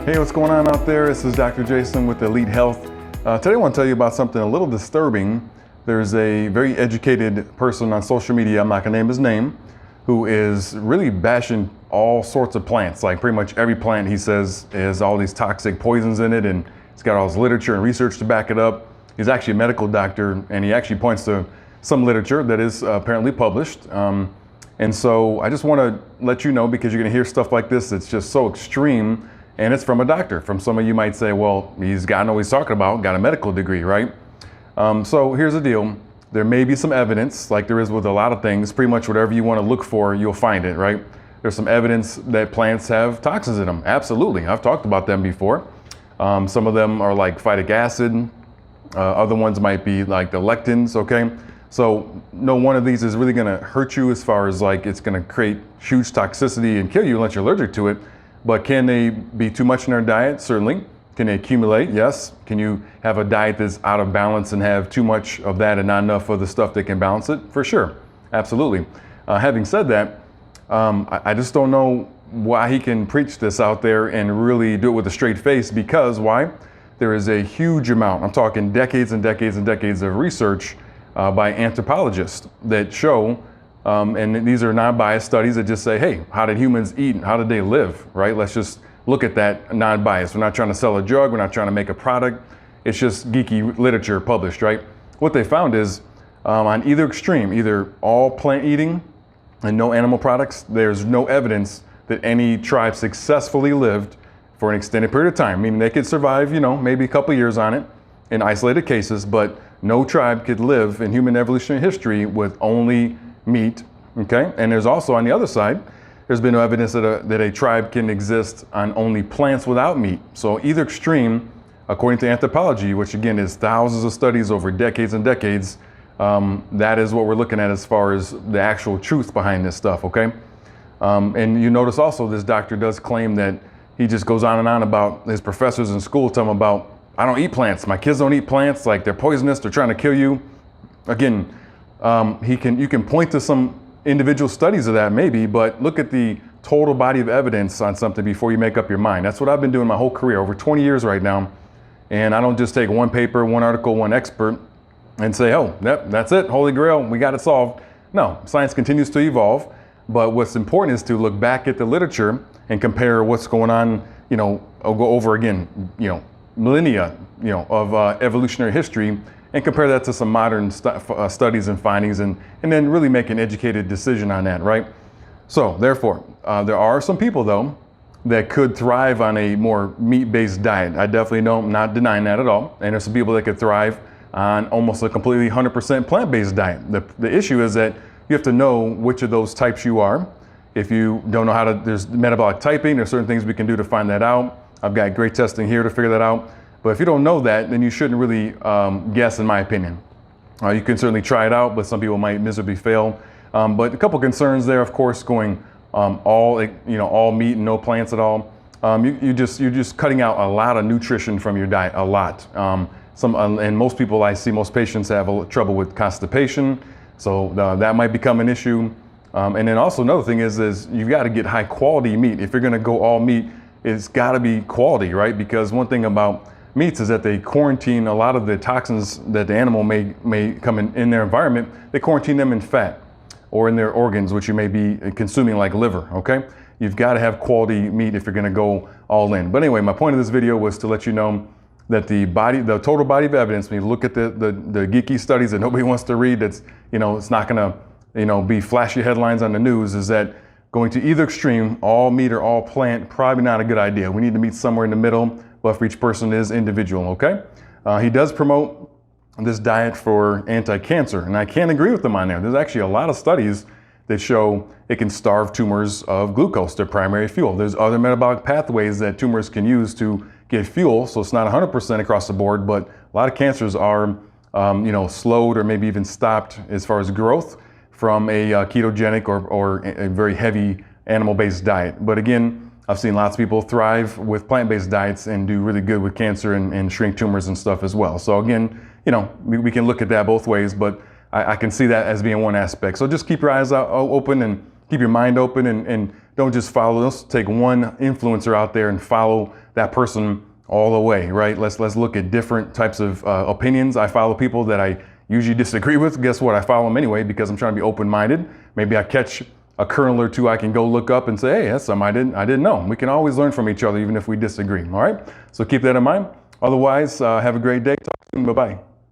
Hey, what's going on out there? This is Dr. Jason with Elite Health. Today I want to tell you about something a little disturbing. There's a very educated person on social media, I'm not going to name his name, who is really bashing all sorts of plants. Like pretty much every plant, he says, has all these toxic poisons in it, and he's got all this literature and research to back it up. He's actually a medical doctor, and he actually points to some literature that is apparently published. And so I just want to let you know, because you're going to hear stuff like this that's just so extreme. And it's from a doctor, from someone you might say, well, he's got to know what he's talking about, got a medical degree, right? So here's the deal. There may be some evidence, like there is with a lot of things. Pretty much whatever you want to look for, you'll find it, right? There's some evidence that plants have toxins in them. Absolutely. I've talked about them before. Some of them are like phytic acid. Other ones might be like the lectins, okay? So no one of these is really going to hurt you as far as like it's going to create huge toxicity and kill you unless you're allergic to it. But can they be too much in our diet? Certainly. Can they accumulate? Yes. Can you have a diet that's out of balance and have too much of that and not enough of the stuff that can balance it? For sure. Absolutely. Having said that, I just don't know why he can preach this out there and really do it with a straight face, because why? There is a huge amount, I'm talking decades and decades and decades of research by anthropologists that show, and these are non-biased studies that just say, hey, how did humans eat and how did they live, right? Let's just look at that non-biased. We're not trying to sell a drug. We're not trying to make a product. It's just geeky literature published, right? What they found is on either extreme, either all plant eating and no animal products, there's no evidence that any tribe successfully lived for an extended period of time, meaning they could survive, maybe a couple years on it in isolated cases, but no tribe could live in human evolutionary history with only meat, okay? And there's also on the other side, there's been no evidence that a tribe can exist on only plants without meat. So either extreme, according to anthropology, which again is thousands of studies over decades and decades, that is what we're looking at as far as the actual truth behind this stuff, okay? And you notice also this doctor does claim that he just goes on and on about his professors in school tell him about, I don't eat plants, my kids don't eat plants, like they're poisonous, they're trying to kill you. Again, you can point to some individual studies of that maybe, but look at the total body of evidence on something before you make up your mind. That's what I've been doing my whole career, over 20 years right now. And I don't just take one paper, one article, one expert and say, oh, yep, that's it, holy grail, we got it solved. No, science continues to evolve, but what's important is to look back at the literature and compare what's going on, I'll go over again, millennia, of evolutionary history, and compare that to some modern studies and findings, and then really make an educated decision on that, right? So therefore, there are some people though that could thrive on a more meat-based diet. I definitely don't, not denying that at all. And there's some people that could thrive on almost a completely 100% plant-based diet. The issue is that you have to know which of those types you are. If you don't know how to, there's metabolic typing, there's certain things we can do to find that out. I've got great testing here to figure that out. But if you don't know that, then you shouldn't really guess, in my opinion. You can certainly try it out, but some people might miserably fail. But a couple concerns there, of course, going all meat and no plants at all. You're just cutting out a lot of nutrition from your diet, a lot. And most people I see, most patients have trouble with constipation, so that might become an issue. And then also another thing is you've got to get high quality meat. If you're going to go all meat, it's got to be quality, right? Because one thing about meats is that they quarantine a lot of the toxins that the animal may come in their environment. They quarantine them in fat or in their organs, which you may be consuming, like liver, okay? You've got to have quality meat if you're going to go all in. But anyway, my point of this video was to let you know that the total body of evidence, when you look at the geeky studies that nobody wants to read, that's, it's not going to, be flashy headlines on the news, is that going to either extreme, all meat or all plant, probably not a good idea. We need to meet somewhere in the middle, but for each person is individual, okay? He does promote this diet for anti-cancer, and I can't agree with him on there. There's actually a lot of studies that show it can starve tumors of glucose, their primary fuel. There's other metabolic pathways that tumors can use to get fuel, so it's not 100% across the board, but a lot of cancers are slowed or maybe even stopped as far as growth from a ketogenic or a very heavy animal-based diet. But again, I've seen lots of people thrive with plant-based diets and do really good with cancer and shrink tumors and stuff as well. So again, we can look at that both ways, but I can see that as being one aspect. So just keep your eyes open and keep your mind open and don't just follow. Let's take one influencer out there and follow that person all the way, right? Let's look at different types of opinions. I follow people that I usually disagree with. Guess what? I follow them anyway because I'm trying to be open-minded. Maybe I catch a kernel or two I can go look up and say, hey, that's something I didn't know. We can always learn from each other even if we disagree. All right? So keep that in mind. Otherwise, have a great day. Talk soon. Bye-bye.